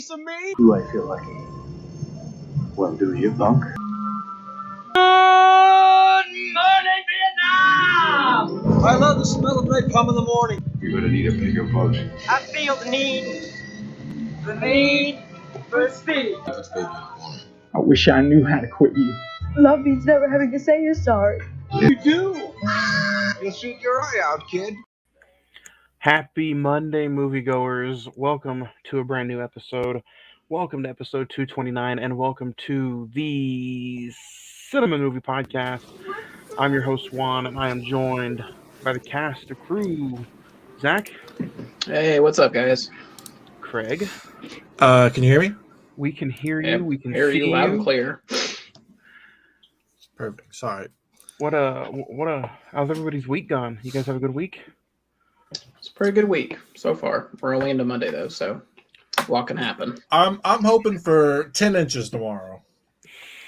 piece of me? Do I feel lucky? Well, do you, punk? Good morning, Vietnam! I love the smell of napalm in the morning. You're gonna need a bigger boat. I feel the need for speed. I wish I knew how to quit you. Love means never having to say you're sorry. You do. You'll shoot your eye out, kid. Happy Monday, moviegoers. Welcome to a brand new episode. Welcome to episode 229, and welcome to the Cine-Men Movie Podcast. I'm your host, Juan, and I am joined by the cast, the crew. Zach. Hey, what's up, guys? Craig. Can you hear me? We can hear you. Yep, We can hear see you loud and clear. Perfect. Sorry. How's everybody's week gone? You guys have a good week? It's a pretty good week so far. We're only into Monday though, so a lot can happen. I'm hoping for 10 inches tomorrow.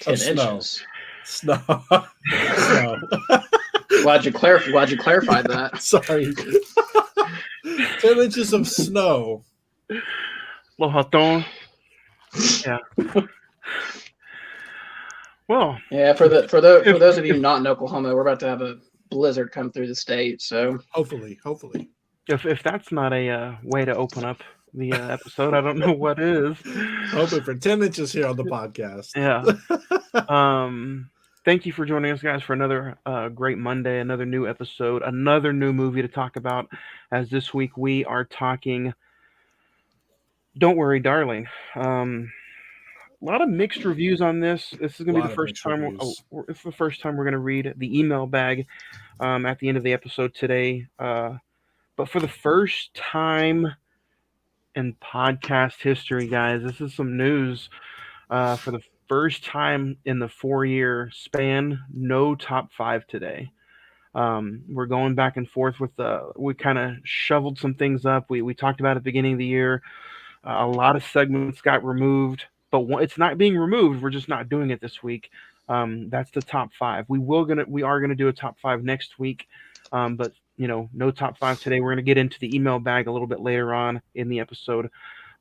10 of snow. inches. Snow. Snow. Glad you clarified that. Sorry. 10 inches of snow. Lo hatón. Yeah. Well, Yeah, for those of you not in Oklahoma, we're about to have a blizzard come through the state. So Hopefully. if that's not a way to open up the episode, I don't know what is. Hoping for 10 inches here on the podcast. Yeah. Thank you for joining us, guys, for another great Monday, another new episode, another new movie to talk about. As this week we are talking Don't Worry, Darling. A lot of mixed reviews on this. This is going to be the first time. It's the first time we're going to read the email bag at the end of the episode today. But for the first time in podcast history, guys, this is some news. For the first time in the 4-year span, no top 5 today. We're going back and forth with we kind of shoveled some things up. We talked about at the beginning of the year. A lot of segments got removed, but it's not being removed. We're just not doing it this week. That's the top 5. We are gonna do a top 5 next week, but no top 5 today. We're gonna get into the email bag a little bit later on in the episode.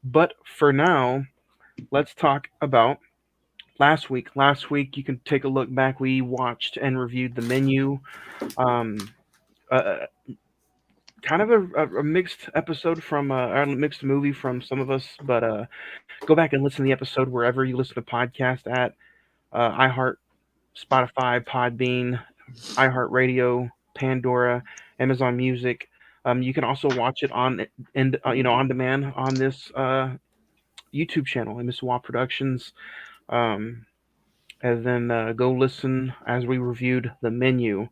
But for now, let's talk about last week. Last week, you can take a look back. We watched and reviewed The Menu. Kind of a mixed episode from a mixed movie from some of us, but go back and listen to the episode wherever you listen to podcasts at iHeart, Spotify, Podbean, iHeartRadio, Pandora, Amazon Music. You can also watch it on demand on this YouTube channel, MSWA Productions, and then go listen as we reviewed The Menu.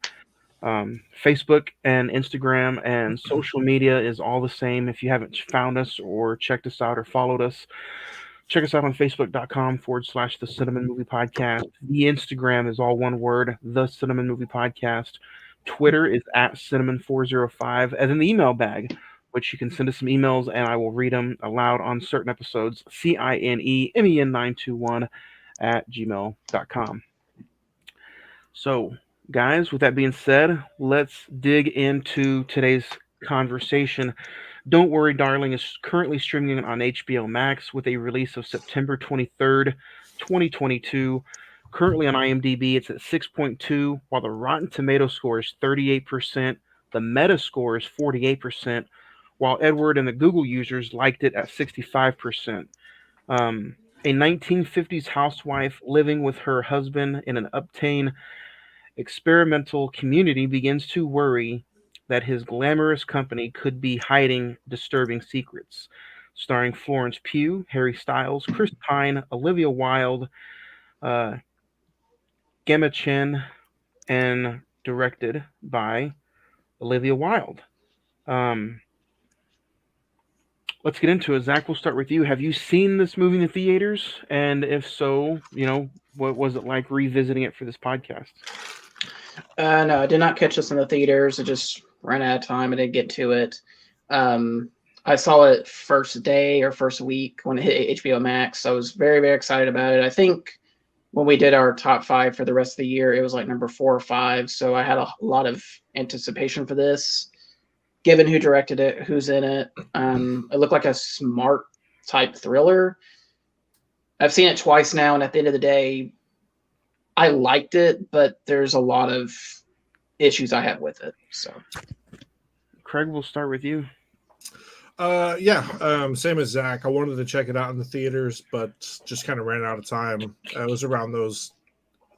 Facebook and Instagram and social media is all the same. If you haven't found us or checked us out or followed us, check us out on Facebook.com/The Cine-Men Movie Podcast. The Instagram is all one word, The Cine-Men Movie Podcast. Twitter is at Cine-Men405. And then the email bag, which you can send us some emails and I will read them aloud on certain episodes, cinemen921@gmail.com. So, guys, with that being said, let's dig into today's conversation. Don't Worry, Darling is currently streaming on HBO Max with a release of September 23rd, 2022. Currently on IMDb, it's at 6.2, while the Rotten Tomato score is 38%. The Meta score is 48%, while Edward and the Google users liked it at 65%. A 1950s housewife living with her husband in an uptown experimental community begins to worry that his glamorous company could be hiding disturbing secrets. Starring Florence Pugh, Harry Styles, Chris Pine, Olivia Wilde, Gemma Chen, and directed by Olivia Wilde. Let's get into it. Zach, we'll start with you. Have you seen this movie in the theaters? And if so, what was it like revisiting it for this podcast? No, I did not catch this in the theaters. I just ran out of time. I didn't get to it. I saw it first day or first week when it hit HBO Max. I was very, very excited about it. I think when we did our top 5 for the rest of the year, it was like number 4 or 5. So I had a lot of anticipation for this. Given who directed it, who's in it, it looked like a smart type thriller. I've seen it twice now, and at the end of the day, I liked it, but there's a lot of issues I have with it. So Craig, we'll start with you. Same as Zach. I wanted to check it out in the theaters, but just kind of ran out of time. It was around those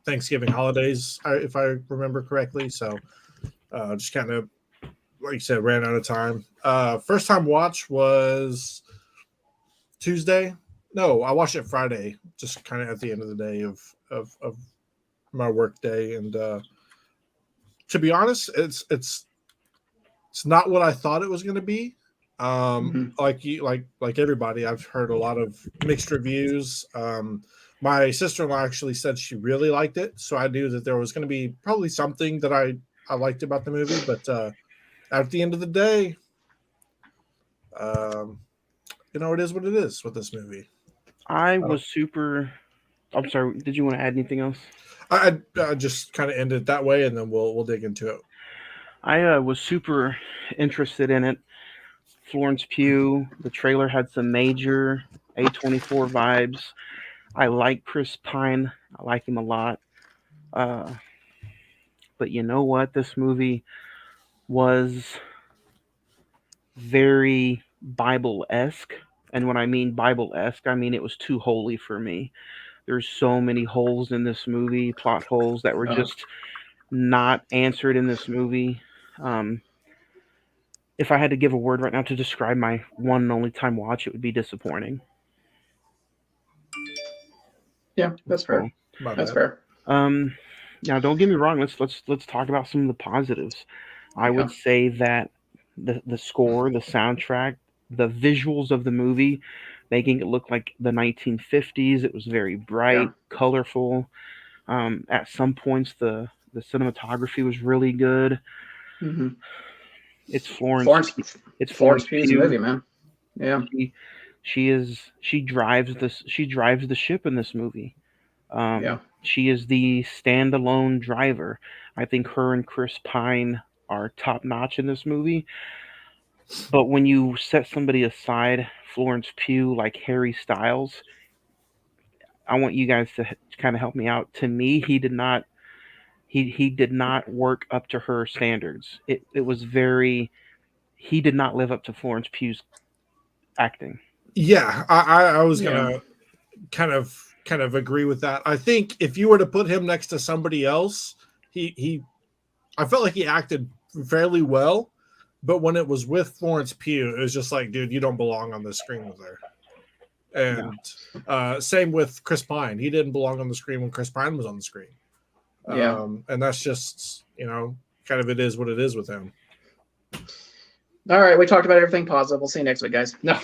Thanksgiving holidays, if I remember correctly. So just kind of, like you said, ran out of time. First time watch was Tuesday. No, I watched it Friday, just kind of at the end of the day of my work day. And to be honest, it's not what I thought it was going to be. Like everybody, I've heard a lot of mixed reviews. My sister-in-law actually said she really liked it, so I knew that there was going to be probably something that I liked about the movie. But at the end of the day, it is what it is with this movie. I was super. I'm sorry. Did you want to add anything else? I just kind of end it that way, and then we'll dig into it. I was super interested in it. Florence Pugh. The trailer had some major A24 vibes. I like Chris Pine. I like him a lot. But you know what? This movie was very Bible-esque. And when I mean Bible-esque, I mean it was too holy for me. There's so many holes in this movie, plot holes that were just not answered in this movie. If I had to give a word right now to describe my one and only time watch, it would be disappointing. yeah, that's fair. That's fair. Now, don't get me wrong. Let's talk about some of the positives. I would say that the score, the soundtrack, the visuals of the movie, making it look like the 1950s. It was very bright, colorful. At some points, the cinematography was really good. Mm-hmm. It's Florence Pugh's movie, man. Yeah, she drives the ship in this movie. She is the standalone driver. I think her and Chris Pine are top notch in this movie. But when you set somebody aside, Florence Pugh, like Harry Styles, I want you guys to kind of help me out. To me, he did not work up to her standards. It was very. He did not live up to Florence Pugh's acting. Yeah, I was gonna kind of agree with that. I think if you were to put him next to somebody else, I felt like he acted fairly well, but when it was with Florence Pugh, it was just like, dude, you don't belong on the screen with her. And same with Chris Pine. He didn't belong on the screen when Chris Pine was on the screen. And that's just, kind of it is what it is with him. All right, we talked about everything positive. We'll see you next week, guys. No.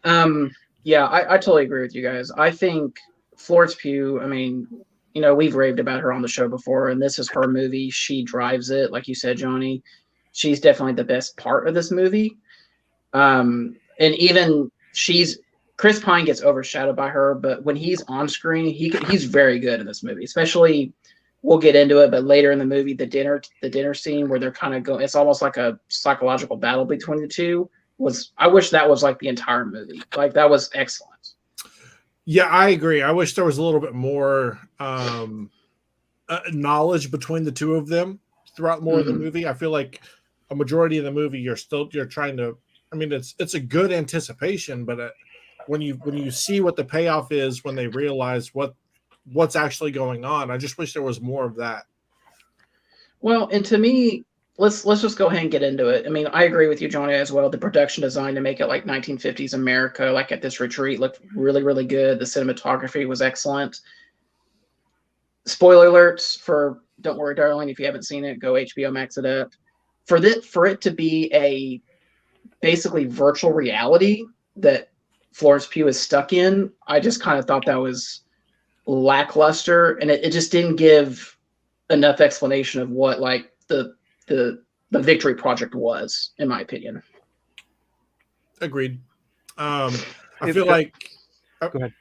I totally agree with you guys. I think Florence Pugh, I mean, we've raved about her on the show before, and this is her movie. She drives it, like you said, Johnny. She's definitely the best part of this movie. And even Chris Pine gets overshadowed by her, but when he's on screen, he's very good in this movie, especially. We'll get into it, but later in the movie, the dinner scene where they're kind of going, it's almost like a psychological battle between the two. I wish that was like the entire movie. Like, that was excellent. Yeah, I agree. I wish there was a little bit more knowledge between the two of them throughout more of the movie. I feel like a majority of the movie, you're trying to. I mean, it's a good anticipation, but when you see what the payoff is, when they realize what's actually going on, I just wish there was more of that. Well, and to me, let's just go ahead and get into it. I mean, I agree with you, Johnny, as well. The production design to make it like 1950s America, like at this retreat, looked really, really good. The cinematography was excellent. Spoiler alerts for Don't Worry, Darling. If you haven't seen it, go HBO Max it up. For it to be a basically virtual reality that Florence Pugh is stuck in, I just kind of thought that was lackluster, and it just didn't give enough explanation of what like the Victory Project was, in my opinion. Agreed. I feel like. Go ahead.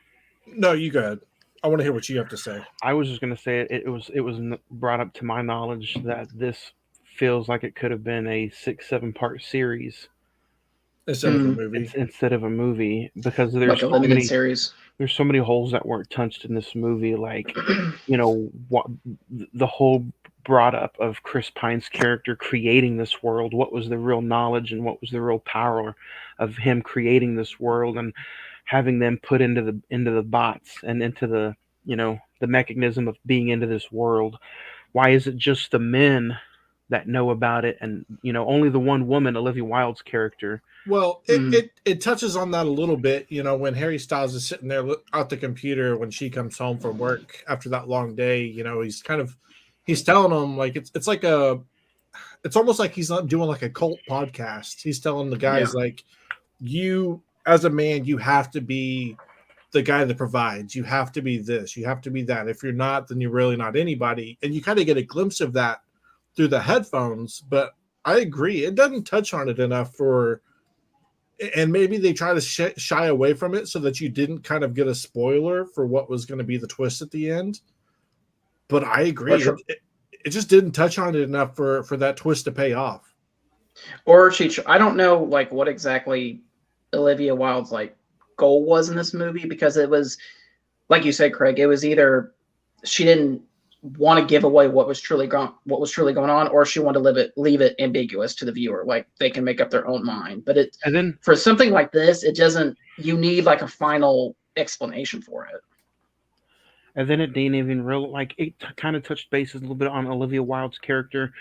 No, you go ahead. I want to hear what you have to say. I was just going to say it was brought up to my knowledge that this feels like it could have been a 6-7 part series. instead of a movie. instead of a movie, because Like a limited series. there's so many holes that weren't touched in this movie, like what the whole brought up of Chris Pine's character creating this world. What was the real knowledge and what was the real power of him creating this world, and having them put into the bots and into the the mechanism of being into this world. Why is it just the men that know about it, and only the one woman, Olivia Wilde's character? Well, it touches on that a little bit, when Harry Styles is sitting there at the computer when she comes home from work after that long day. He's telling them, like, it's almost like he's not doing like a cult podcast. He's telling the guys, like, you as a man, you have to be the guy that provides. You have to be this, you have to be that. If you're not, then you're really not anybody. And you kind of get a glimpse of that through the headphones. But I agree, it doesn't touch on it enough and maybe they try to shy away from it so that you didn't kind of get a spoiler for what was going to be the twist at the end. But I agree, it just didn't touch on it enough for that twist to pay off. Or I don't know, like, what exactly Olivia Wilde's like goal was in this movie, because it was, like you said, Craig, it was either she didn't want to give away what was truly going on, or she wanted to leave it ambiguous to the viewer, like they can make up their own mind. But for something like this, it doesn't. You need like a final explanation for it. And then it didn't even it kind of touched bases a little bit on Olivia Wilde's character.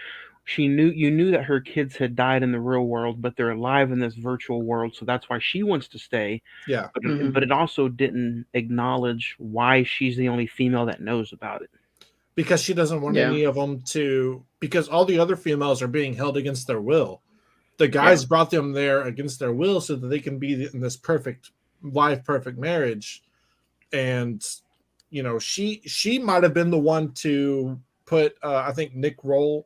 You knew that her kids had died in the real world, but they're alive in this virtual world, so that's why she wants to stay. Yeah. But it also didn't acknowledge why she's the only female that knows about it. Because she doesn't want any of them to, because all the other females are being held against their will. The guys brought them there against their will so that they can be in this perfect marriage. And, she might have been the one to put, I think Nick Kroll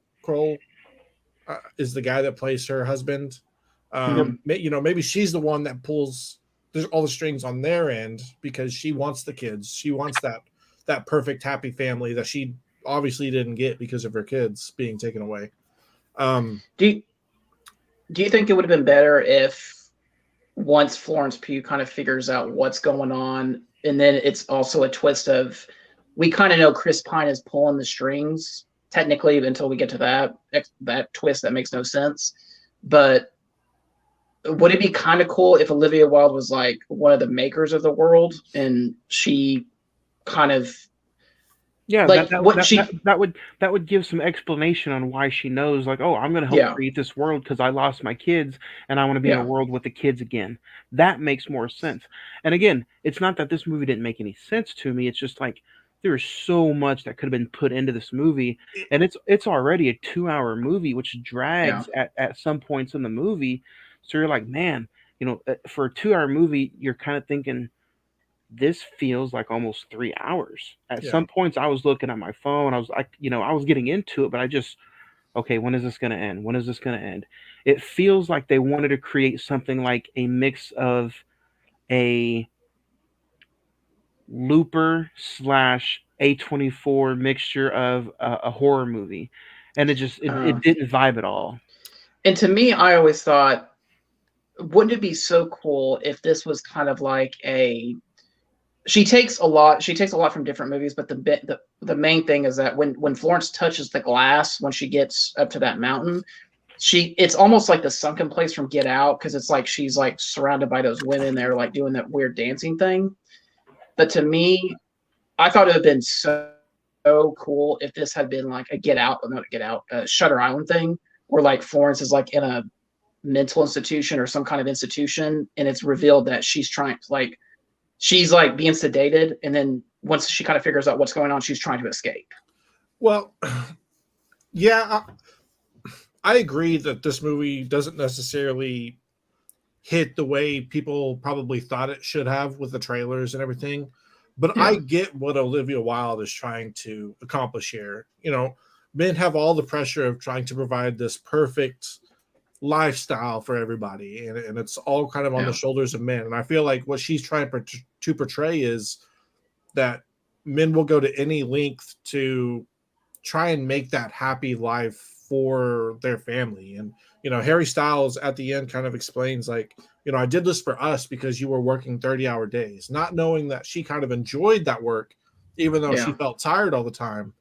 is the guy that plays her husband. Maybe she's the one that pulls all the strings on their end, because she wants the kids. She wants that perfect happy family that she obviously didn't get because of her kids being taken away. Do you think it would have been better if once Florence Pugh kind of figures out what's going on, and then it's also a twist of, we kind of know Chris Pine is pulling the strings technically until we get to that twist that makes no sense. But would it be kind of cool if Olivia Wilde was like one of the makers of the world, and she kind of that would give some explanation on why she knows, like, oh, I'm going to help create this world because I lost my kids and I want to be in a world with the kids again. That makes more sense. And again, it's not that this movie didn't make any sense to me. It's just like there's so much that could have been put into this movie, and it's already a 2-hour movie, which drags at some points in the movie. So you're like, man, for a 2-hour movie, you're kind of thinking, this feels like almost 3 hours. At some points, I was looking at my phone. I was like, I was getting into it, but I just, okay, when is this going to end? When is this going to end? It feels like they wanted to create something like a mix of a Looper / A24 mixture of a horror movie, and it didn't vibe at all. And to me, I always thought, wouldn't it be so cool if this was kind of like she takes a lot from different movies, but the main thing is that when Florence touches the glass, when she gets up to that mountain, it's almost like the sunken place from Get Out, because it's like she's like surrounded by those women. They're like doing that weird dancing thing. But to me, I thought it would have been so cool if this had been like a Shutter Island thing, where like Florence is like in a mental institution or some kind of institution, and it's revealed that she's being sedated, and then once she kind of figures out what's going on, she's trying to escape. Well, yeah, I agree that this movie doesn't necessarily hit the way people probably thought it should have with the trailers and everything, but I get what Olivia Wilde is trying to accomplish here. Men have all the pressure of trying to provide this perfect lifestyle for everybody, and it's all kind of on the shoulders of men. And I feel like what she's trying to portray is that men will go to any length to try and make that happy life for their family. And Harry Styles at the end kind of explains, like, I did this for us because you were working 30-hour days, not knowing that she kind of enjoyed that work, even though she felt tired all the time.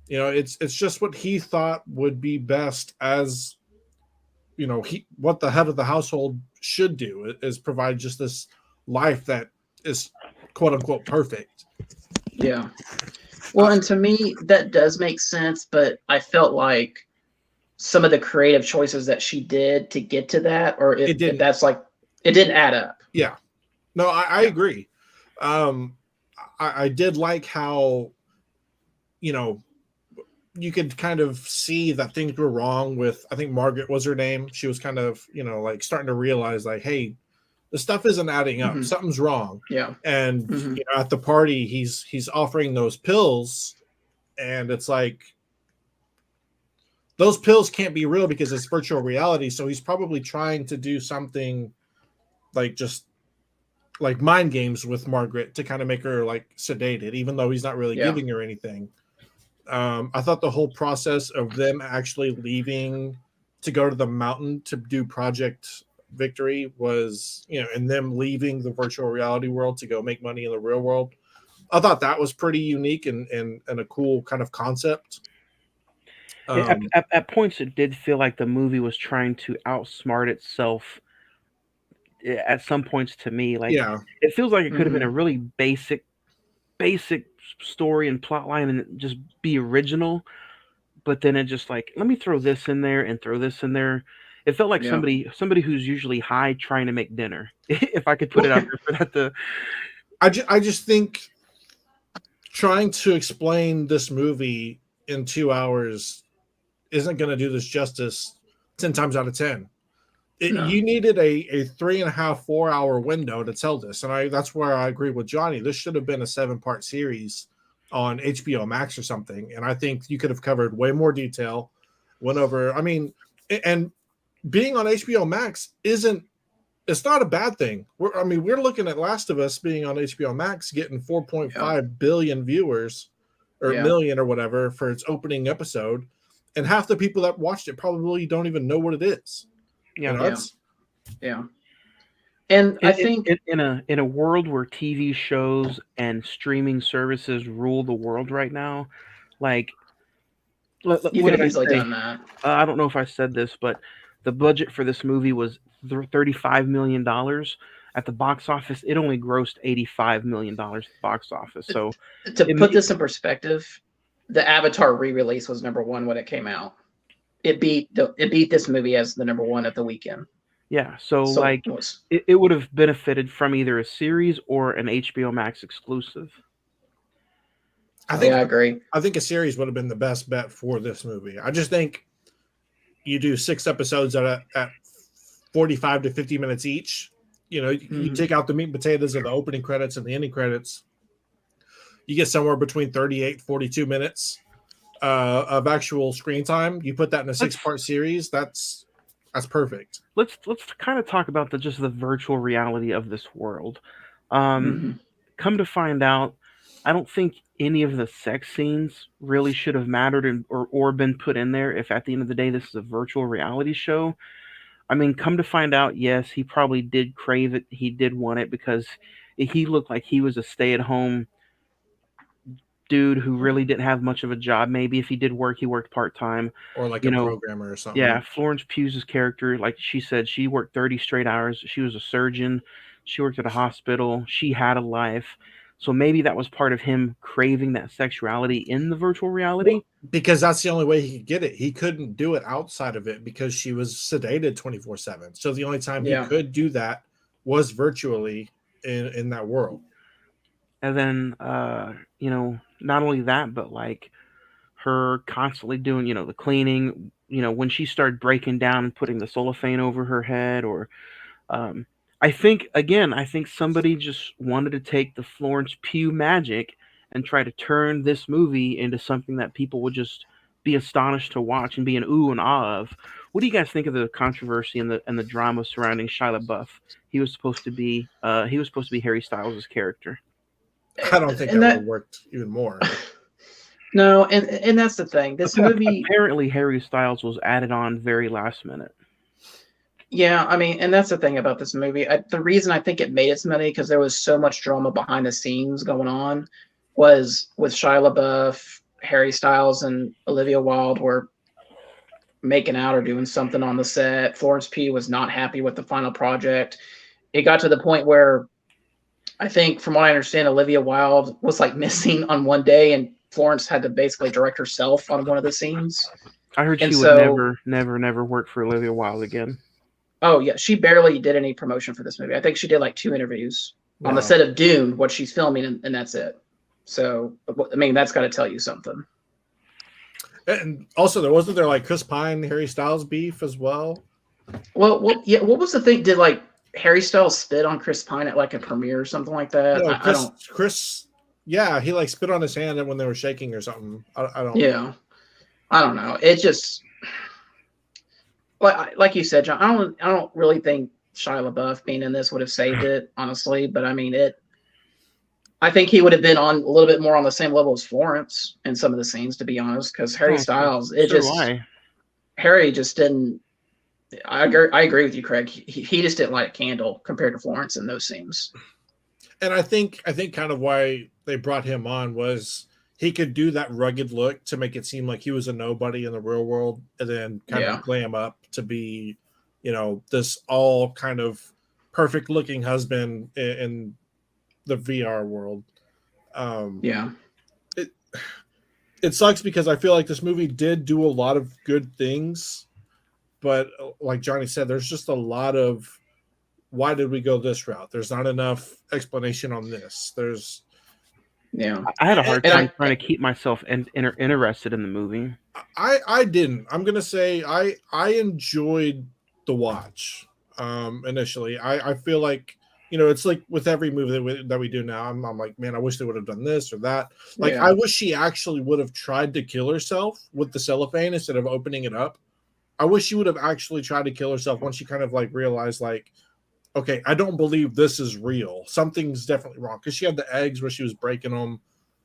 It's just what he thought would be best, as what the head of the household should do, is provide just this life that is quote unquote perfect. Yeah. Well, and to me that does make sense, but I felt like some of the creative choices that she did to get to that, or if that's like, it didn't add up. Yeah. No, I agree. I did like how, you could kind of see that things were wrong with, I think Margaret was her name. She was kind of, like starting to realize, like, hey, the stuff isn't adding up. Mm-hmm. Something's wrong. Yeah. And at the party, he's offering those pills, and it's like, those pills can't be real because it's virtual reality. So he's probably trying to do something like just like mind games with Margaret to kind of make her like sedated, even though he's not really giving her anything. I thought the whole process of them actually leaving to go to the mountain to do Project Victory was, and them leaving the virtual reality world to go make money in the real world, I thought that was pretty unique and a cool kind of concept. At points, it did feel like the movie was trying to outsmart itself. At some points, to me, like, it feels like it could have been a really basic story and plot line and just be original, but then it just like, let me throw this in there and throw this in there. It felt like somebody who's usually high trying to make dinner. If I could put it out there for that to. I just think trying to explain this movie in 2 hours isn't going to do this justice 10 times out of 10. You needed a 3.5, 4 hour window to tell this. And that's where I agree with Johnny. This should have been a 7-part series on HBO Max or something. And I think you could have covered way more detail, went over. I mean, and being on HBO Max it's not a bad thing. We're looking at Last of Us being on HBO Max, getting 4.5 billion viewers or million or whatever for its opening episode. And half the people that watched it probably don't even know what it is. Yeah. And I think in a world where TV shows and streaming services rule the world right now, like, you could have easily done that. I don't know if I said this, but the budget for this movie was $35 million. At the box office, it only grossed $85 million at the box office. So to put this in perspective, the Avatar re-release was number 1 when it came out. It beat this movie as the number 1 at the weekend. Yeah, so like it would have benefited from either a series or an HBO Max exclusive. I agree. I think a series would have been the best bet for this movie. I just think you do 6 episodes at 45 to 50 minutes each. You take out the meat and potatoes of the opening credits and the ending credits. You get somewhere between 38 and 42 minutes of actual screen time. You put that in a 6-part series. That's perfect. Let's kind of talk about just the virtual reality of this world. Come to find out, I don't think any of the sex scenes really should have mattered or been put in there if at the end of the day this is a virtual reality show. I mean, come to find out, yes, he probably did crave it. He did want it because he looked like he was a stay-at-home dude who really didn't have much of a job. Maybe if he did work, he worked part-time. Or like a programmer or something. Yeah, Florence Pugh's character, like she said, she worked 30 straight hours. She was a surgeon. She worked at a hospital. She had a life. So maybe that was part of him craving that sexuality in the virtual reality. Because that's the only way he could get it. He couldn't do it outside of it because she was sedated 24/7. So the only time he could do that was virtually in that world. And then, not only that, but like her constantly doing, the cleaning, when she started breaking down and putting the cellophane over her head, or I think somebody just wanted to take the Florence Pugh magic and try to turn this movie into something that people would just be astonished to watch and be an ooh and ah of. What do you guys think of the controversy and the drama surrounding Shia LaBeouf? He was supposed to be Harry Styles' character. I don't think that would have worked even more. No, and that's the thing. This movie, Apparently, Harry Styles was added on very last minute. yeah, I mean, and that's the thing about this movie. The reason I think it made its money because there was so much drama behind the scenes going on was with Shia LaBeouf, Harry Styles, and Olivia Wilde were making out or doing something on the set. Florence Pugh was not happy with the final project. It got to the point where I think, from what I understand, Olivia Wilde was like missing on one day, and Florence had to basically direct herself on one of the scenes. I heard And she would so, never work for Olivia Wilde again. oh yeah, she barely did any promotion for this movie. I think she did like 2 interviews on the set of Dune, what she's filming, and that's it. So, I mean, that's got to tell you something. And also, there like Chris Pine, Harry Styles beef as well. Well, yeah. What was the thing? Did like Harry Styles spit on Chris Pine at like a premiere or something like that? No, I don't. Chris, yeah, he like spit on his hand when they were shaking or something. I don't. Yeah, I don't know. It just like you said, John. I don't really think Shia LaBeouf being in this would have saved it, honestly. But I mean, I think he would have been on a little bit more on the same level as Florence in some of the scenes, to be honest. Because Harry Styles, Harry just didn't. I agree with you, Craig. He just didn't light a candle compared to Florence in those scenes. And I think kind of why they brought him on was he could do that rugged look to make it seem like he was a nobody in the real world, and then kind of glam up to be, this all kind of perfect looking husband in the VR world. It sucks because I feel like this movie did do a lot of good things, but like Johnny said, there's just a lot of why did we go this route? There's not enough explanation on this. I had a hard time trying to keep myself interested in the movie. I didn't. I'm gonna say I enjoyed the watch initially. I feel like it's like with every movie that we do now. I'm like, man, I wish they would have done this or that. Like, I wish she actually would have tried to kill herself with the cellophane instead of opening it up. I wish she would have actually tried to kill herself once she kind of like realized, like, okay, I don't believe this is real. Something's definitely wrong, because she had the eggs where she was breaking them.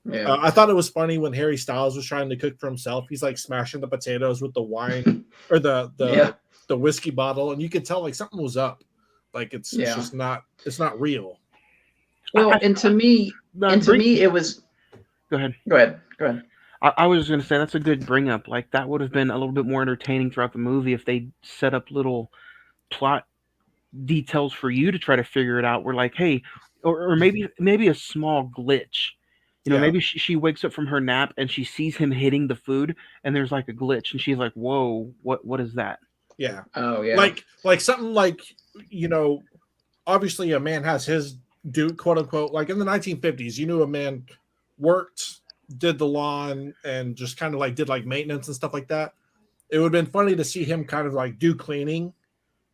Yeah. I thought it was funny when Harry Styles was trying to cook for himself. He's like smashing the potatoes with the wine or the whiskey bottle, and you could tell like something was up. Like it's just not. It's not real. Well, and to me, it was. Go ahead. I was just going to say that's a good bring up. Like that would have been a little bit more entertaining throughout the movie if they set up little plot details for you to try to figure it out. We're like, hey, or maybe a small glitch. Maybe she wakes up from her nap and she sees him hitting the food, and there's like a glitch, and she's like, whoa, what is that? Yeah. Oh yeah. Like something like, obviously a man has his due, quote unquote, like in the 1950s, a man worked, did the lawn, and just kind of like did like maintenance and stuff like that. It would have been funny to see him kind of like do cleaning,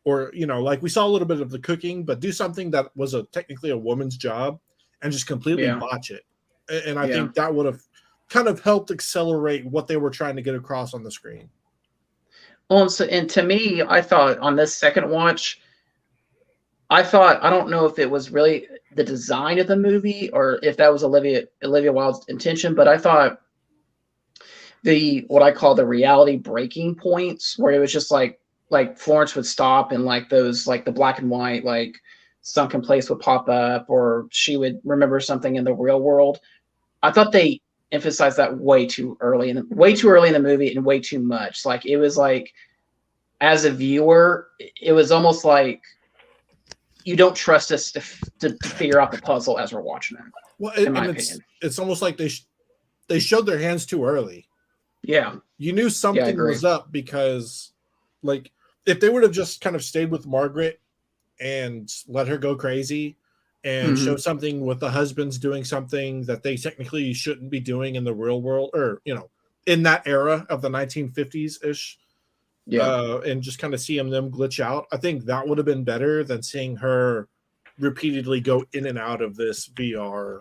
or, like we saw a little bit of the cooking, but do something that was technically a woman's job and just completely botch it. And I think that would have kind of helped accelerate what they were trying to get across on the screen. Well, and to me, I thought on this second watch, I don't know if it was really the design of the movie or if that was Olivia Wilde's intention, but I thought what I call the reality breaking points, where it was just like Florence would stop and like those, like the black and white, like sunken place would pop up, or she would remember something in the real world. I thought they emphasized that way too early in the movie and way too much. Like it was like, as a viewer, it was almost like you don't trust us to figure out the puzzle as we're watching it. Well, in my opinion, it's almost like they showed their hands too early. Yeah, you knew something was up, because like if they would have just kind of stayed with Margaret and let her go crazy and show something with the husbands doing something that they technically shouldn't be doing in the real world, or in that era of the 1950s ish, and just kind of see them glitch out, I think that would have been better than seeing her repeatedly go in and out of this VR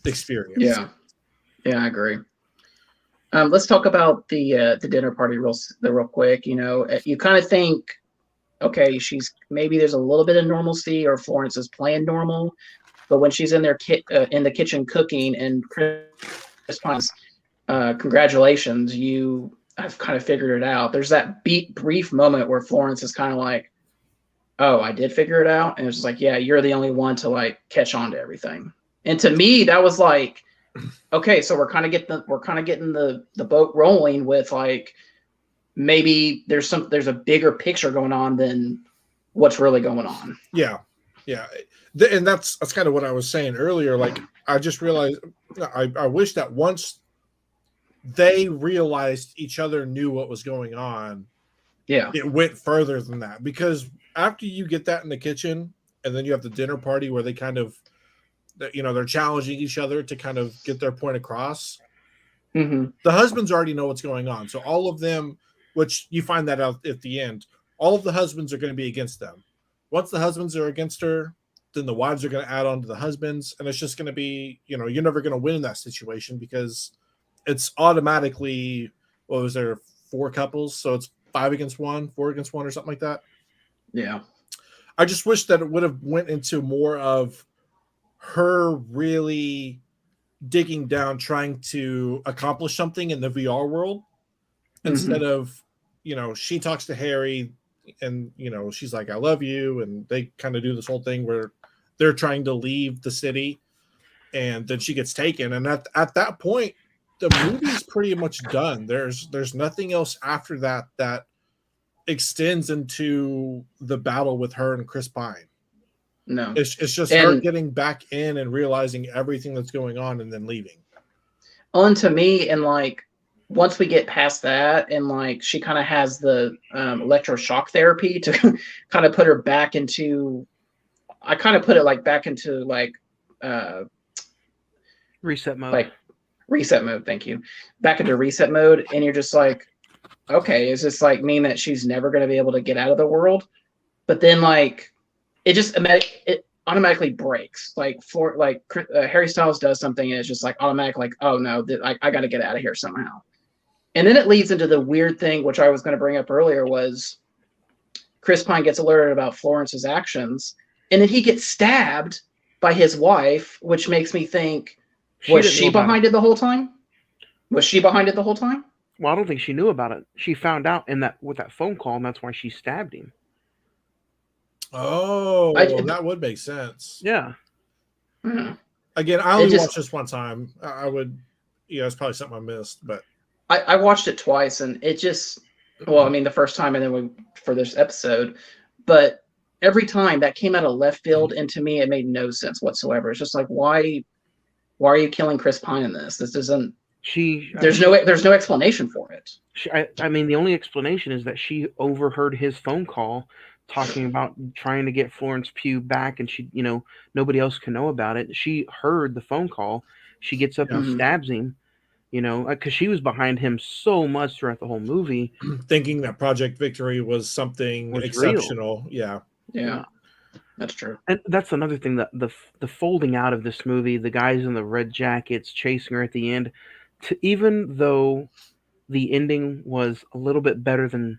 experience. Yeah, I agree. Let's talk about the dinner party real quick. You kind of think, okay, maybe there's a little bit of normalcy, or Florence is playing normal, but when she's in there in the kitchen cooking, and Chris Pine's congratulations, you have kind of figured it out. There's that brief moment where Florence is kind of like, oh, I did figure it out. And it's just like, yeah, you're the only one to like catch on to everything. And to me, that was like, okay, so we're kind of getting the boat rolling with like, maybe there's a bigger picture going on than what's really going on. Yeah. And that's kind of what I was saying earlier. Like, I just realized, I wish that once they realized each other knew what was going on, it went further than that. Because after you get that in the kitchen, and then you have the dinner party where they kind of, they're challenging each other to kind of get their point across. Mm-hmm. The husbands already know what's going on. So all of them, which you find that out at the end, all of the husbands are going to be against them. Once the husbands are against her, then the wives are going to add on to the husbands. And it's just going to be, you're never going to win in that situation because it's automatically, what was there, 4 couples? So it's 5 against 1, 4 against 1 or something like that. Yeah. I just wish that it would have went into more of her really digging down, trying to accomplish something in the VR world instead of, she talks to Harry and, she's like, I love you. And they kind of do this whole thing where they're trying to leave the city and then she gets taken. And at that point, the movie's pretty much done. There's nothing else after that extends into the battle with her and Chris Pine. No, it's just her getting back in and realizing everything that's going on and then leaving. On to me, and like once we get past that, and like she kind of has the electroshock therapy to kind of put her back into. I kind of put it like back into like reset mode. Like reset mode. Thank you. Back into reset mode, and you're just like, okay, is this like mean that she's never going to be able to get out of the world? But then like. It automatically breaks. Like Harry Styles does something and it's just like automatic. Like, oh no, I got to get out of here somehow. And then it leads into the weird thing, which I was going to bring up earlier, was Chris Pine gets alerted about Florence's actions, and then he gets stabbed by his wife, which makes me think, was she behind it the whole time? Was she behind it the whole time? Well, I don't think she knew about it. She found out with that phone call, and that's why she stabbed him. Oh, that would make sense. Yeah. Again, I only watched this one time. I would, it's probably something I missed, but I watched it twice, and it just, the first time, and then for this episode, but every time that came out of left field, and to me, it made no sense whatsoever. It's just like, why are you killing Chris Pine in this? This isn't. There's no explanation for it. The only explanation is that she overheard his phone call talking about trying to get Florence Pugh back, and she, nobody else can know about it. She heard the phone call. She gets up and stabs him, because she was behind him so much throughout the whole movie, thinking that Project Victory was something exceptional. Yeah, that's true. And that's another thing, that the folding out of this movie, the guys in the red jackets chasing her at the end, even though the ending was a little bit better than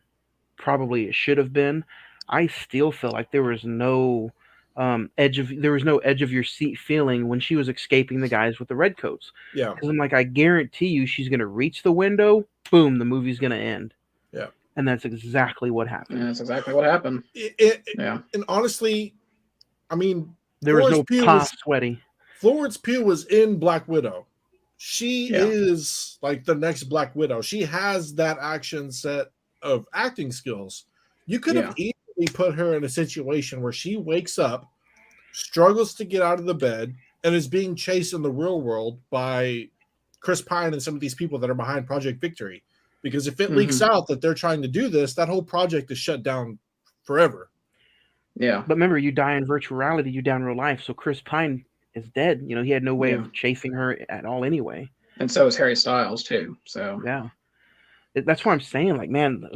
probably it should have been, I still feel like there was no edge of your seat feeling when she was escaping the guys with the red coats. Yeah, because I'm like, I guarantee you, she's gonna reach the window. Boom, the movie's gonna end. Yeah, and that's exactly what happened. Yeah, that's exactly what happened. Yeah, and honestly, there was no pop sweaty. Florence Pugh was in Black Widow. She is like the next Black Widow. She has that action set of acting skills. You could have easily put her in a situation where she wakes up, struggles to get out of the bed, and is being chased in the real world by Chris Pine and some of these people that are behind Project Victory. Because if it leaks out that they're trying to do this, that whole project is shut down forever. Yeah. But remember, you die in virtual reality, you die in real life. So Chris Pine is dead. He had no way of chasing her at all anyway. And so is Harry Styles too. So yeah. That's why I'm saying, like, man,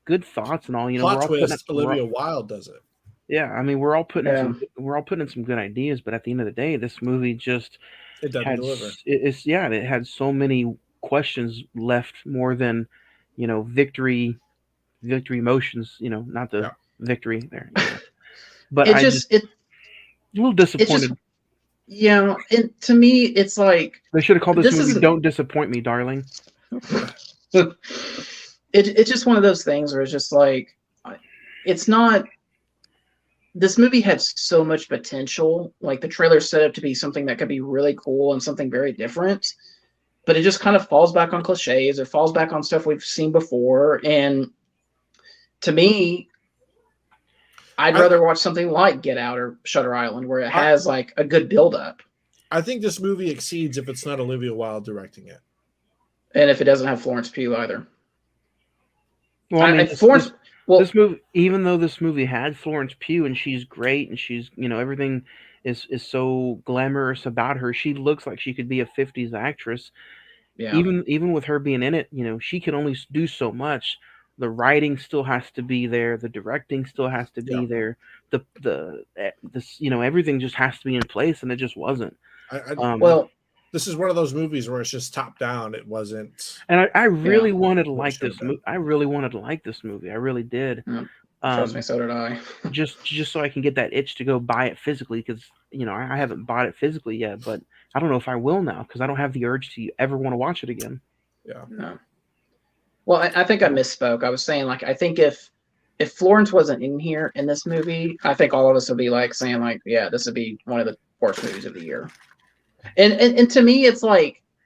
good thoughts and all. Plot twist, Olivia Wilde does it. Yeah, we're all putting in some good ideas, but at the end of the day, this movie just it doesn't deliver. It had so many questions left, more than victory motions. Not the victory there. But a little disappointed. And to me, it's like They should have called this movie isn't. "Don't Disappoint Me, Darling." It's just one of those things where it's just like it's not. This movie had so much potential. Like the trailer set up to be something that could be really cool and something very different, but it just kind of falls back on cliches. It falls back on stuff we've seen before, and to me, I'd rather watch something like Get Out or Shutter Island, where it has like a good build up. I think this movie exceeds if it's not Olivia Wilde directing it, and if it doesn't have Florence Pugh either. Well, I mean, Florence. This movie, even though this movie had Florence Pugh and she's great and she's, everything is so glamorous about her, she looks like she could be a 50s actress. Yeah. Even with her being in it, she can only do so much. The writing still has to be there. The directing still has to be there. Everything just has to be in place, and it just wasn't. This is one of those movies where it's just top down. It wasn't. And I really wanted to like this movie. I really wanted to like this movie. I really did. Trust me, so did I. just so I can get that itch to go buy it physically, because I haven't bought it physically yet, but I don't know if I will now because I don't have the urge to ever want to watch it again. Yeah. No. Well, I think I misspoke. I was saying I think if Florence wasn't in here in this movie, I think all of us would be saying this would be one of the worst movies of the year. And to me, it's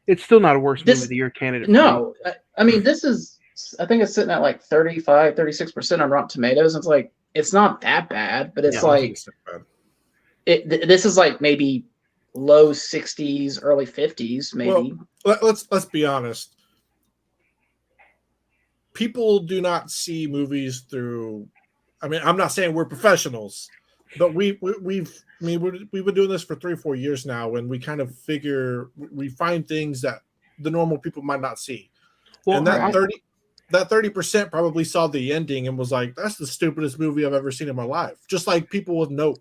it's still not a worst movie of the year candidate. No, I mean this is. I think it's sitting at 35, 36% on Rotten Tomatoes. It's it's not that bad, but it's this is maybe low 60s, early 50s, maybe. Well, let's be honest. People do not see movies through. I mean, I'm not saying we're professionals, but we've been doing this for 3 or 4 years now, and we kind of figure we find things that the normal people might not see. Well, and that 30% probably saw the ending and was like, "That's the stupidest movie I've ever seen in my life." Just like people with Nope,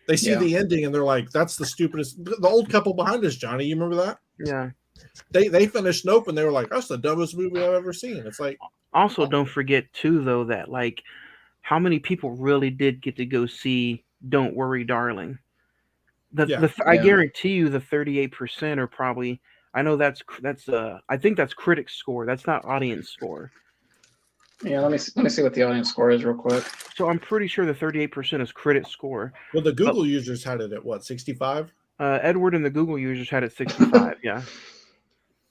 they see the ending and they're like, "That's the stupidest." The old couple behind us, Johnny, you remember that? Yeah. They finished Nope and they were like, "That's the dumbest movie I've ever seen." It's like. Also, don't forget too, though, that how many people really did get to go see "Don't Worry, Darling"? I guarantee you, the 38% are probably. I know that's I think that's critic score. That's not audience score. Yeah, let me see what the audience score is real quick. So I'm pretty sure the 38% is critic score. Well, the Google users had it at what, 65? Edward and the Google users had it 65. Yeah.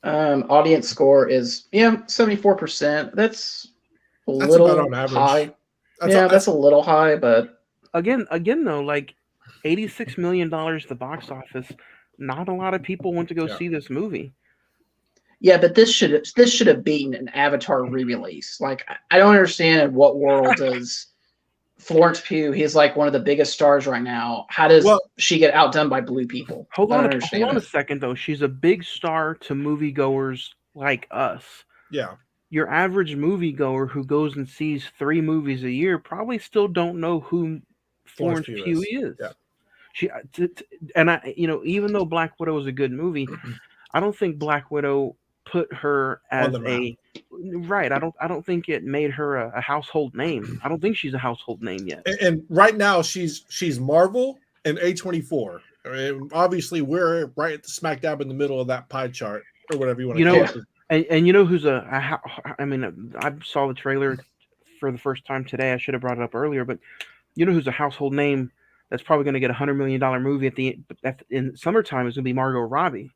Audience score is 74%. That's a little about on average. High. That's a little high, but again though, $86 million at the box office. Not a lot of people went to go see this movie. Yeah, but this should have been an Avatar re-release. I don't understand in what world does Florence Pugh, he's one of the biggest stars right now. How does she get outdone by blue people? Hold on a second though. She's a big star to moviegoers like us. Yeah. Your average moviegoer who goes and sees 3 movies a year probably still don't know who Florence Pugh is. Yeah. Even though Black Widow is a good movie, I don't think Black Widow put her as right. I don't think it made her a household name. I don't think she's a household name yet. And right now she's Marvel and A24. Obviously, we're right at the smack dab in the middle of that pie chart or whatever you want to call it. And who's I mean, I saw the trailer for the first time today. I should have brought it up earlier, but who's a household name that's probably going to get $100 million movie in summertime is going to be Margot Robbie.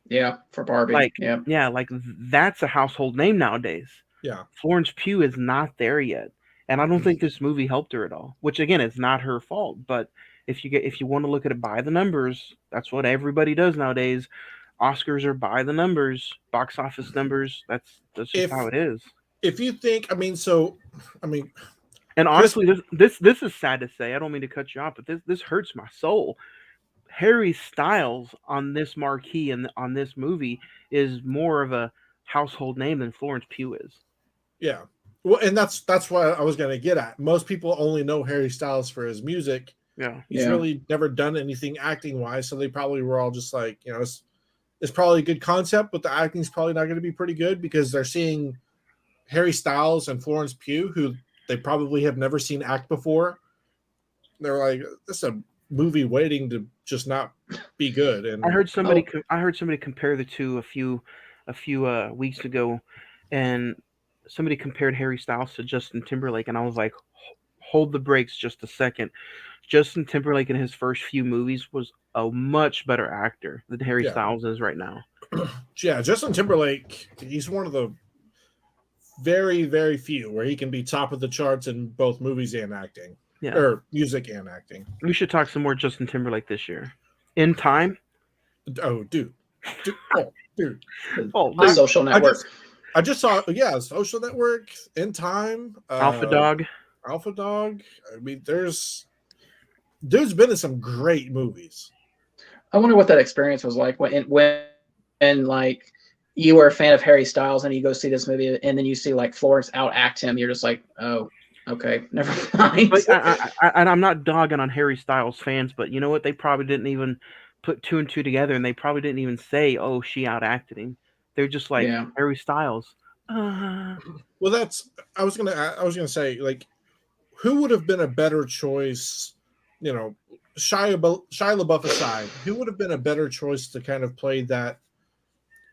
Yeah, for Barbie. That's a household name nowadays. Yeah, Florence Pugh is not there yet, and I don't think this movie helped her at all. Which again, it's not her fault. But if you want to look at it by the numbers, that's what everybody does nowadays. Oscars are by the numbers, box office numbers. That's just how it is. If you think, and honestly, this is sad to say. I don't mean to cut you off, but this hurts my soul. Harry Styles on this marquee and on this movie is more of a household name than Florence Pugh is. Yeah, well, and that's what I was going to get at. Most people only know Harry Styles for his music. Yeah, he's really never done anything acting wise, so they probably were all just it's probably a good concept, but the acting's probably not going to be pretty good because they're seeing Harry Styles and Florence Pugh, who they probably have never seen act before. They're like, this is a movie waiting to just not be good. And I heard somebody. I heard somebody compare the two a few weeks ago, and somebody compared Harry Styles to Justin Timberlake, and I was like, hold the brakes just a second. Justin Timberlake in his first few movies was a much better actor than Harry Yeah. Styles is right now. yeah, Justin Timberlake, he's one of the very, very few where he can be top of the charts in both movies and acting, Yeah, or music and acting. we should talk some more Justin Timberlake this year. In time. Oh, dude. Dude. Oh, The Social Network. I just saw, Social Network, In Time, Alpha Dog. Alpha Dog. I mean, there's been in some great movies. I wonder what that experience was like when like you were a fan of Harry Styles and you go see this movie and then you see like Florence outact him. You're just like, oh, okay, never mind. But I'm not dogging on Harry Styles fans, but you know what? They probably didn't even put two and two together, and they probably didn't even say, "Oh, she outacted him." They're just like Harry Styles. Well, I was gonna say, like, who would have been a better choice? You know, Shia LaBeouf aside, who would have been a better choice to kind of play that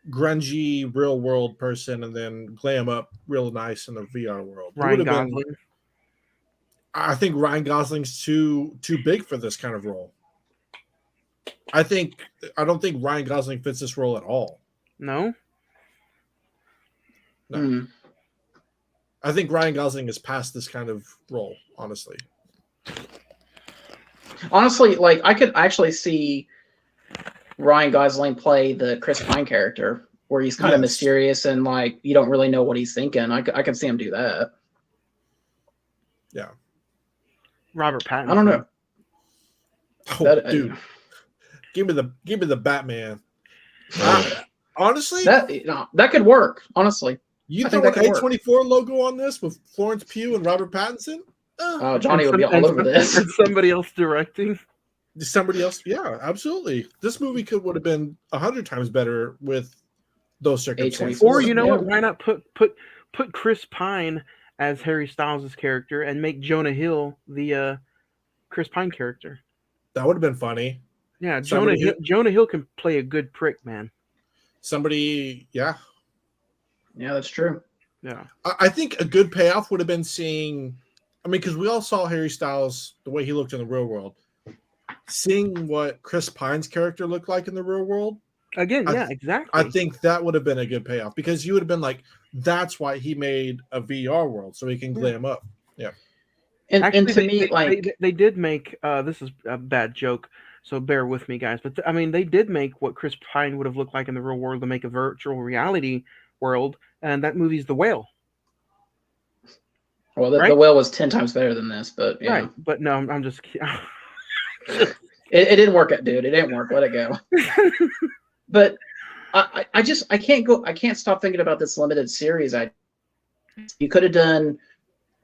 grungy real world person and then glam up real nice in the VR world? Ryan Gosling. I think Ryan Gosling's too big for this kind of role. I don't think Ryan Gosling fits this role at all. No. I think Ryan Gosling is past this kind of role, honestly. Honestly, like I could actually see Ryan Gosling play the Chris Pine character, where he's kind of mysterious and like you don't really know what he's thinking. I can see him do that. Yeah. Robert Pattinson. I don't know. Dude, give me the Batman. Honestly, that could work. Honestly, you throw an A24 logo on this with Florence Pugh and Robert Pattinson? Oh, Johnny would be all over this. And somebody else directing. Somebody else, yeah, absolutely. This movie would have been 100 times better with those circumstances. Or you know what? Why not put Chris Pine as Harry Styles' character and make Jonah Hill the Chris Pine character? That would have been funny. Yeah, Jonah Hill can play a good prick, man. Yeah, that's true. Yeah, I think a good payoff would have been seeing. I mean, because we all saw Harry Styles the way he looked in the real world. Seeing what Chris Pine's character looked like in the real world. Again, exactly. I think that would have been a good payoff because you would have been like, that's why he made a VR world so he can glam up. Yeah. And actually, to me, they did make this is a bad joke, so bear with me, guys. But I mean, they did make what Chris Pine would have looked like in the real world to make a virtual reality world, and that movie's The Whale. Well, the Whale was 10 times better than this, but yeah. Right. But no, I'm just kidding. It didn't work out, dude. It didn't work. Let it go. But I can't stop thinking about this limited series. You could have done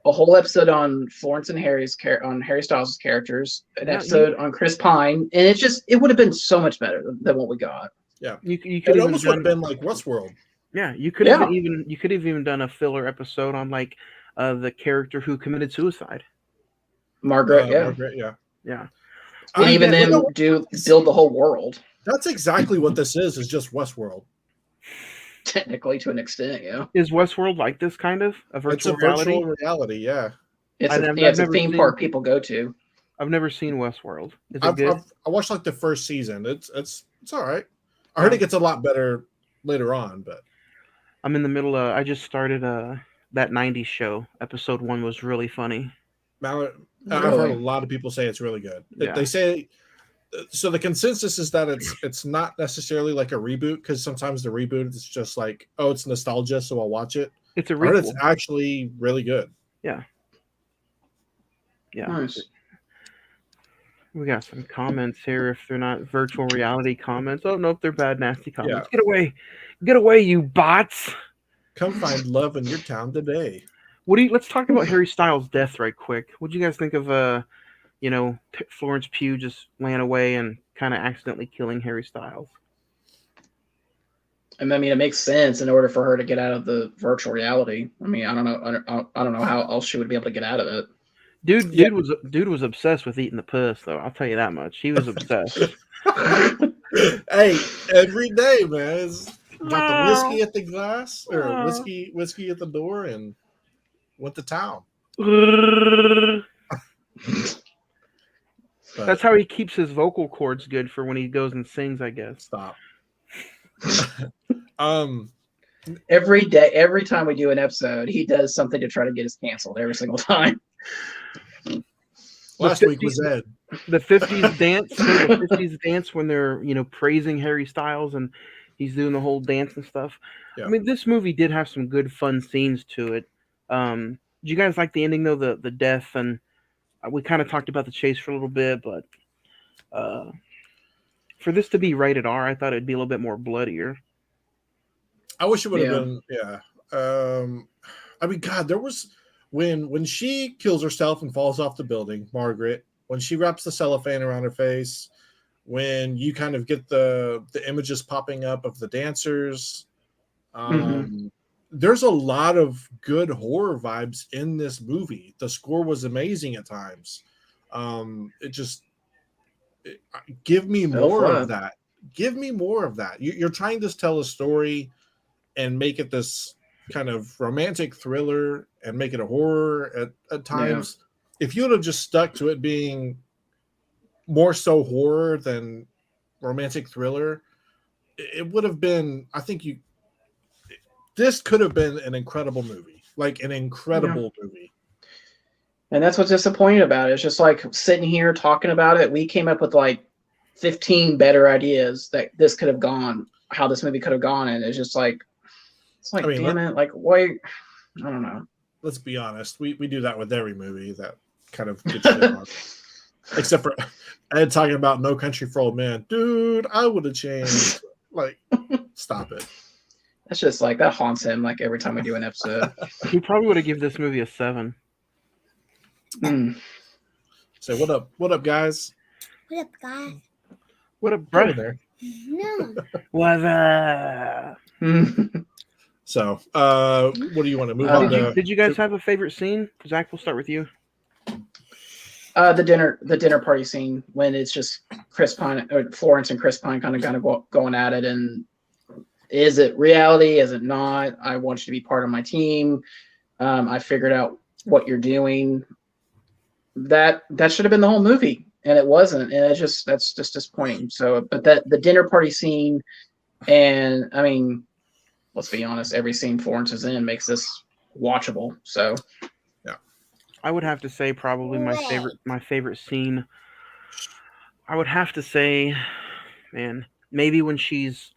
a whole episode on Florence and Harry Styles' characters, an episode on Chris Pine, and it would have been so much better than what we got. Yeah, you could it almost would have been like Westworld. Yeah, you could have even done a filler episode on like the character who committed suicide. Margaret, yeah. And even then, build the whole world. That's exactly what this is just Westworld. Technically, to an extent, yeah. Is Westworld like this kind of a virtual reality? Virtual reality, yeah. It's a theme park people go to. I've never seen Westworld. Is it good? I watched like the first season. It's all right. I heard it gets a lot better later on, but I'm in the middle of. I just started that '90s show. Episode 1 was really funny. I've heard a lot of people say it's really good. Yeah. They say so. The consensus is that it's not necessarily like a reboot because sometimes the reboot is just like, oh, it's nostalgia, so I'll watch it. It's a reboot. It's actually really good. Yeah. Yeah. Nice. We got some comments here. If they're not virtual reality comments, oh no, if they're bad, nasty comments. Yeah. Get away, you bots! Come find love in your town today. Let's talk about Harry Styles' death right quick. What do you guys think of Florence Pugh just ran away and kind of accidentally killing Harry Styles? I mean, it makes sense in order for her to get out of the virtual reality. I mean, I don't know how else she would be able to get out of it. Dude was obsessed with eating the puss, though. I'll tell you that much. He was obsessed. Hey, every day, man. Got the whiskey at the glass or whiskey at the door, and went to town. That's how he keeps his vocal cords good for when he goes and sings, I guess. Stop. Every day, every time we do an episode, he does something to try to get us canceled every single time. Last week was Ed. The 50s dance, the 50s dance when they're, praising Harry Styles and he's doing the whole dance and stuff. Yeah. I mean, this movie did have some good fun scenes to it. Did you guys like the ending though, the death? And we kind of talked about the chase for a little bit, but for this to be rated R, I thought it'd be a little bit more bloodier. I wish it would have been, yeah. I mean, God, there was when she kills herself and falls off the building, Margaret, when she wraps the cellophane around her face, when you kind of get the images popping up of the dancers, there's a lot of good horror vibes in this movie. The score was amazing at times. Give me more of that. Give me more of that. You're trying to tell a story and make it this kind of romantic thriller and make it a horror at times. Yeah. If you would have just stuck to it being more so horror than romantic thriller, it would have been, I think this could have been an incredible movie, like an incredible movie. And that's what's disappointing about it. It's just like sitting here talking about it. We came up with like 15 better ideas that this could have gone, how this movie could have gone. And it's just like, I mean, damn it. Like, why? I don't know. Let's be honest. We do that with every movie that kind of gets shit on. Except for Ed talking about No Country for Old Men. Dude, I would have changed. Like, stop it. That's just like, that haunts him like every time we do an episode. He probably would have given this movie a 7. So what up, guys? What up, guys? What up, brother? There. No. What up? So, what do you want to move on to? Did you guys have a favorite scene? Zach, we'll start with you. The dinner party scene when it's just Chris Pine or Florence and Chris Pine kind of going at it, and is it reality? Is it not? I want you to be part of my team. I figured out what you're doing. That should have been the whole movie, and it wasn't, and that's just disappointing. So, but the dinner party scene, and I mean, let's be honest, every scene Florence is in makes this watchable. So, yeah, I would have to say probably my favorite scene. I would have to say, man, maybe when she's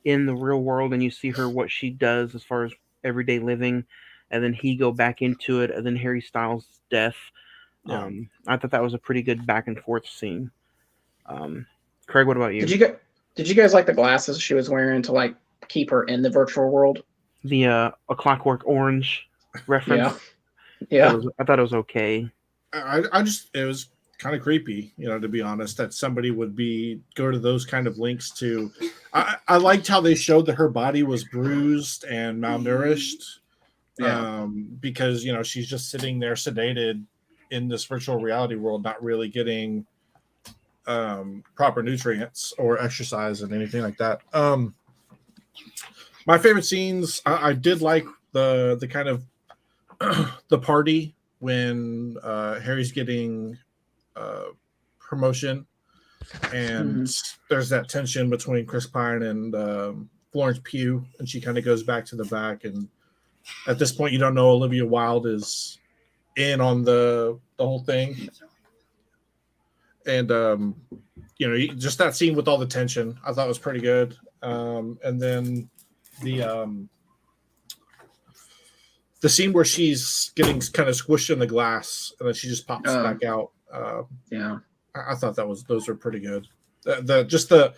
in the real world and you see her what she does as far as everyday living, and then he go back into it, and then Harry Styles' death. Yeah. I thought that was a pretty good back and forth scene. Craig, what about you? Did you guys like the glasses she was wearing to like keep her in the virtual world? The A Clockwork Orange reference. Yeah. I thought it was okay. It was kind of creepy, to be honest, that somebody would go to those kind of links to. I liked how they showed that her body was bruised and malnourished. Yeah. Because she's just sitting there sedated in this virtual reality world, not really getting proper nutrients or exercise and anything like that. My favorite scenes, I did like the kind of the party when Harry's getting promotion, and there's that tension between Chris Pine and Florence Pugh, and she kind of goes back to the back, and at this point you don't know Olivia Wilde is in on the whole thing, and just that scene with all the tension I thought was pretty good. And then the scene where she's getting kind of squished in the glass and then she just pops back out. I thought those were pretty good. The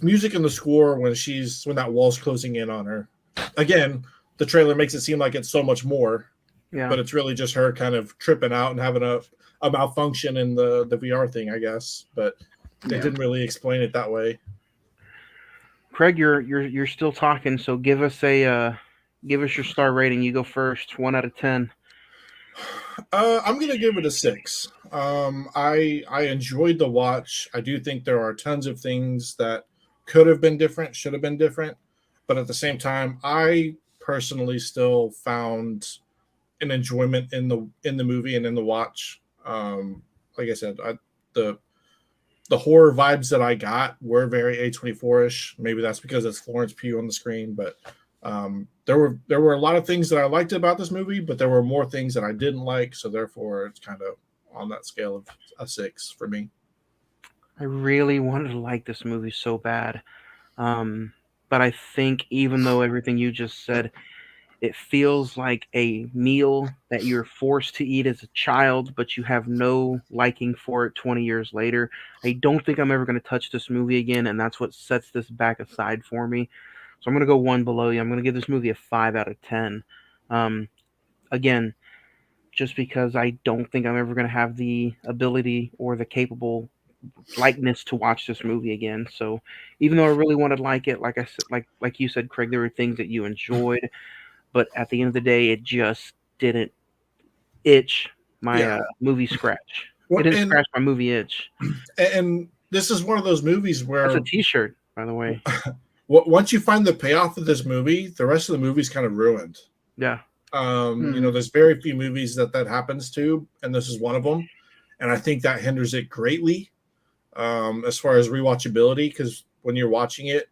music and the score when that wall's closing in on her. Again, the trailer makes it seem like it's so much more. Yeah. But it's really just her kind of tripping out and having a malfunction in the VR thing, I guess. But they didn't really explain it that way. Craig, you're still talking, so give us your star rating. You go first. 1 out of 10. I'm gonna give it a 6. I enjoyed the watch. I do think there are tons of things that could have been different, should have been different, but at the same time, I personally still found an enjoyment in the movie and in the watch. Like I said, the the horror vibes that I got were very A24ish. Maybe that's because it's Florence Pugh on the screen, but there were a lot of things that I liked about this movie, but there were more things that I didn't like. So therefore, it's kind of on that scale of a 6 for me. I really wanted to like this movie so bad. Um, but I think even though everything you just said, it feels like a meal that you're forced to eat as a child, but you have no liking for it 20 years later. I don't think I'm ever going to touch this movie again, and that's what sets this back aside for me. So I'm going to go one below you. I'm going to give this movie a 5 out of 10. Um, again, just because I don't think I'm ever going to have the ability or the capable likeness to watch this movie again. So even though I really wanted to like it, like I said, like you said, Craig, there were things that you enjoyed, but at the end of the day, it just didn't itch my Yeah. movie scratch. It Well, didn't scratch my movie itch. and this is one of those movies That's a where T-shirt, by the way. once you find the payoff of this movie, the rest of the movie's kind of ruined. Yeah. There's very few movies that happens to, and this is one of them. And I think that hinders it greatly as far as rewatchability, because when you're watching it,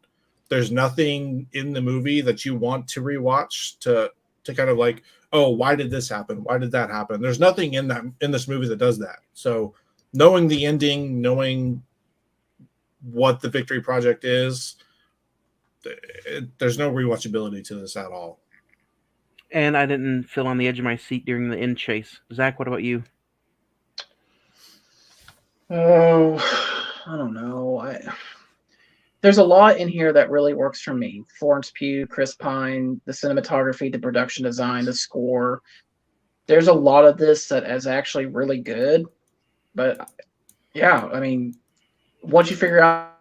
there's nothing in the movie that you want to rewatch to kind of like, oh, why did this happen? Why did that happen? There's nothing in this movie that does that. So knowing the ending, knowing what the Victory Project is, there's no rewatchability to this at all. And I didn't feel on the edge of my seat during the end chase. Zach, what about you? Oh, I don't know. There's a lot in here that really works for me. Florence Pugh, Chris Pine, the cinematography, the production design, the score. There's a lot of this that is actually really good. But yeah, I mean, once you figure out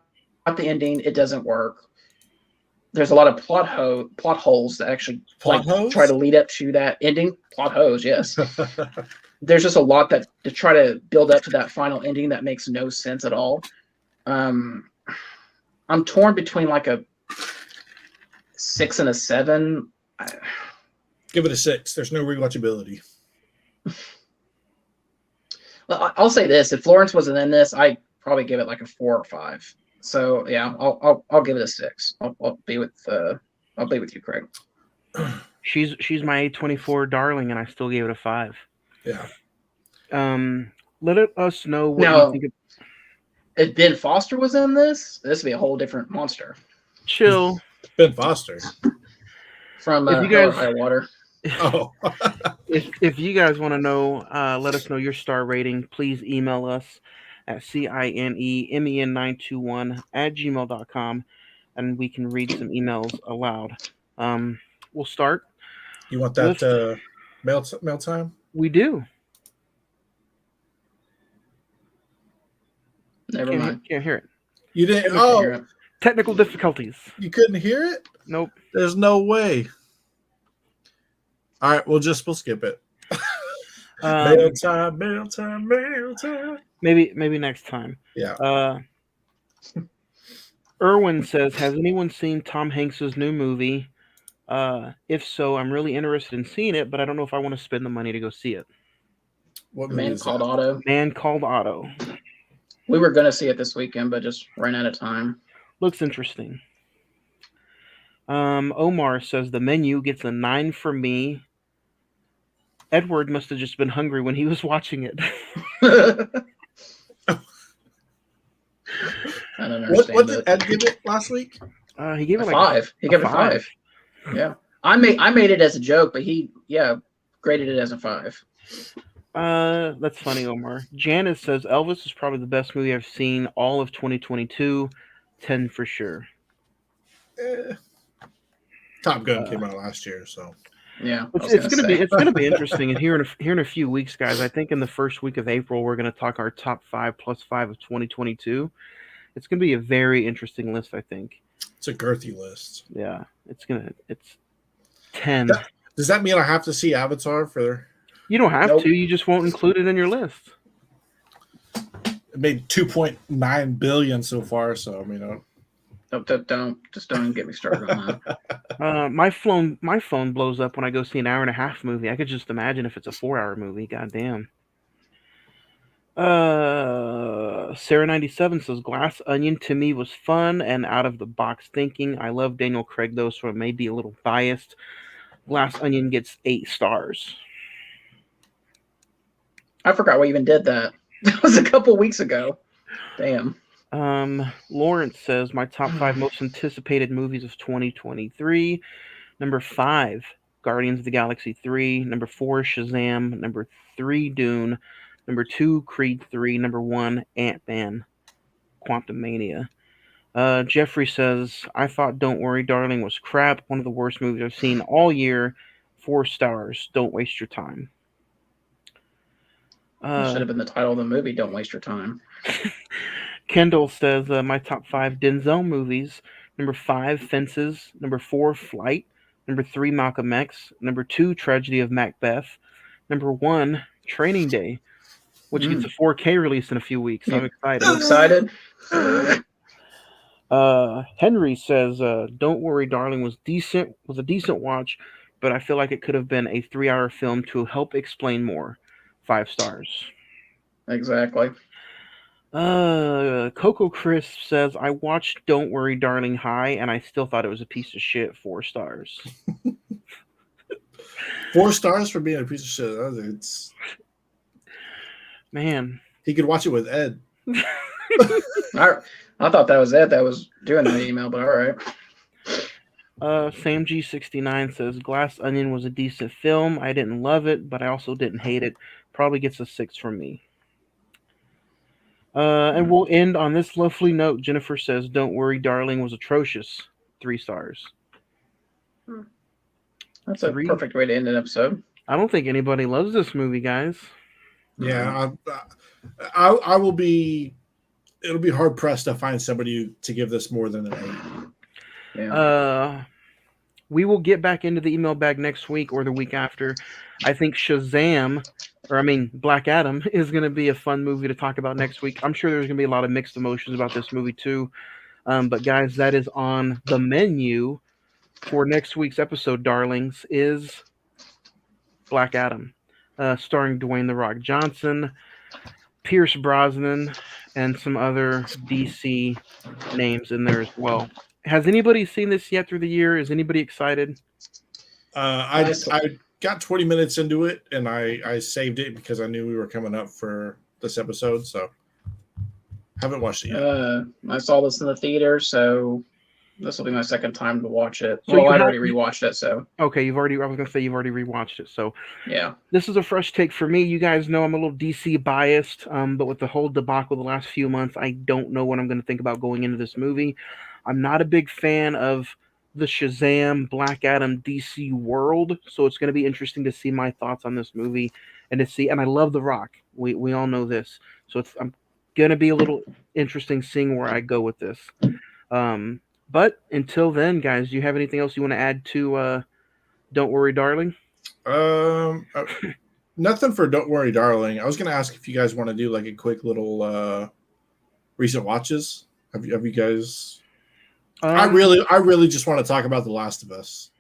the ending, it doesn't work. There's a lot of plot holes that actually try to lead up to that ending. Plot holes, yes. There's just a lot that to try to build up to that final ending that makes no sense at all. I'm torn between like a 6 and a 7. Give it a 6. There's no rewatchability. Well, I'll say this: if Florence wasn't in this, I'd probably give it like a 4 or 5. So yeah, I'll give it a 6. I'll be with you, Craig. She's my A24 darling, and I still gave it a 5. Yeah. Let us know what Now, you think. If Ben Foster was in this would be a whole different monster. Chill. Ben Foster from If you guys- High Water. Oh. If you guys want to know, let us know your star rating. Please email us at cinemen921@gmail.com, and we can read some emails aloud. We'll start. You want that mail time? We do. Never mind. Can't hear it. You didn't. Never hear it. Technical difficulties. You couldn't hear it? Nope. There's no way. All right, we'll skip it. Mail time. Maybe next time. Yeah. Erwin says, has anyone seen Tom Hanks's new movie? If so, I'm really interested in seeing it, but I don't know if I want to spend the money to go see it. What movie Man is Called that? Otto. Man Called Otto. We were going to see it this weekend, but just ran out of time. Looks interesting. Omar says the menu gets a 9 for me. Edward must have just been hungry when he was watching it. I don't understand. What did Ed give it last week? He gave it a like 5. He gave it a 5. Yeah. I made it as a joke, but he graded it as a 5. That's funny, Omar. Janice says Elvis is probably the best movie I've seen all of 2022. 10 for sure. Top Gun came out last year, so yeah. It's gonna be interesting. And here in a few weeks, guys, I think in the first week of April we're gonna talk our top 5 plus 5 of 2022. It's gonna be a very interesting list, I think. It's a girthy list. Yeah, it's 10. Does that mean I have to see Avatar for? You don't have Nope. to. You just won't include it in your list. It made 2.9 billion so far. So I mean, Don't even get me started on that. My phone blows up when I go see an hour and a half movie. I could just imagine if it's a 4 hour movie. Goddamn. Sarah97 says Glass Onion to me was fun and out of the box thinking. I love Daniel Craig though, so it may be a little biased. Glass Onion gets 8 stars. I forgot we even did that. That was a couple weeks ago. Damn. Lawrence says my top 5 most anticipated movies of 2023. Number 5, Guardians of the Galaxy 3. Number 4, Shazam. Number 3, Dune. Number 2, Creed 3. Number 1, Ant-Man, Quantumania. Jeffrey says, I thought Don't Worry Darling was crap. One of the worst movies I've seen all year. 4 stars. Don't waste your time. That should have been the title of the movie. Don't waste your time. Kendall says, my top 5 Denzel movies. Number 5, Fences. Number 4, Flight. Number 3, Malcolm X. Number 2, Tragedy of Macbeth. Number 1, Training Day, which gets a 4K release in a few weeks. I'm excited. You excited? Henry says, Don't Worry Darling was a decent watch, but I feel like it could have been a 3-hour film to help explain more. 5 stars. Exactly. Coco Crisp says, I watched Don't Worry Darling High and I still thought it was a piece of shit. 4 stars. 4 stars for being a piece of shit. It's Man. He could watch it with Ed. I thought that was Ed that was doing that email, but all right. Sam G69 says Glass Onion was a decent film. I didn't love it, but I also didn't hate it. Probably gets a 6 from me. And we'll end on this lovely note. Jennifer says, Don't Worry Darling was atrocious. 3 stars. That's a perfect way to end an episode. I don't think anybody loves this movie, guys. Yeah, I will be. It'll be hard pressed to find somebody to give this more than an 8. Yeah. We will get back into the email bag next week or the week after. I think Black Adam is going to be a fun movie to talk about next week. I'm sure there's going to be a lot of mixed emotions about this movie too. But guys, that is on the menu for next week's episode, darlings, is Black Adam, starring Dwayne "The Rock" Johnson, Pierce Brosnan, and some other DC names in there as well. Has anybody seen this yet through the year? Is anybody excited? I got 20 minutes into it, and I saved it because I knew we were coming up for this episode, so haven't watched it yet. I saw this in the theater, so this will be my second time to watch it. So well, I'd already rewatched it, so. Okay, I was going to say you've already rewatched it, so. Yeah. This is a fresh take for me. You guys know I'm a little DC biased, but with the whole debacle the last few months, I don't know what I'm going to think about going into this movie. I'm not a big fan of the Shazam, Black Adam, DC world, so it's going to be interesting to see my thoughts on this movie and I love The Rock. We all know this, so I'm going to be a little interesting seeing where I go with this. But until then, guys, do you have anything else you want to add to Don't Worry Darling? Nothing for Don't Worry Darling. I was going to ask if you guys want to do like a quick little recent watches. Have you guys? I really just want to talk about The Last of Us.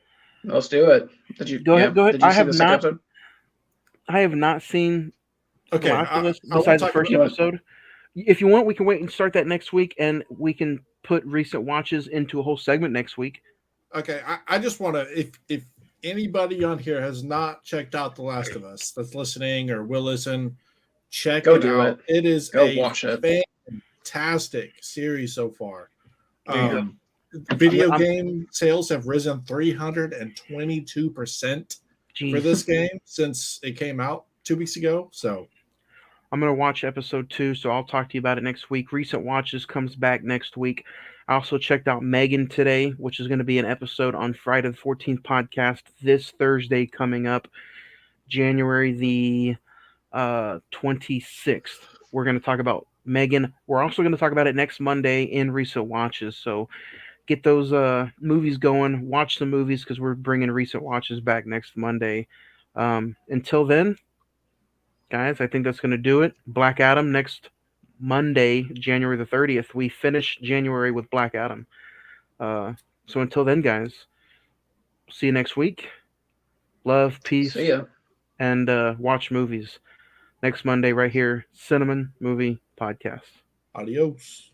Let's do it. Did you go ahead? Did you see the second episode? I have not seen The Last of Us besides the first episode. If you want, we can wait and start that next week, and we can put recent watches into a whole segment next week. Okay, I just want to, if anybody on here has not checked out The Last of Us that's listening or will listen, check it out. It is watch it. Fantastic series so far. Video game sales have risen 322% for this game since it came out 2 weeks ago. So I'm going to watch episode 2, so I'll talk to you about it next week. Recent Watches comes back next week. I also checked out Megan today, which is going to be an episode on Friday the 14th podcast this Thursday coming up, January the 26th. We're going to talk about Megan. We're also going to talk about it next Monday in Recent Watches, so get those movies going. Watch the movies because we're bringing Recent Watches back next Monday. Until then, guys, I think that's going to do it. Black Adam next Monday, January the 30th. We finish January with Black Adam. So until then, guys, see you next week. Love, peace, See ya. and watch movies next Monday right here. Cine-Men Movie Podcast. Adios.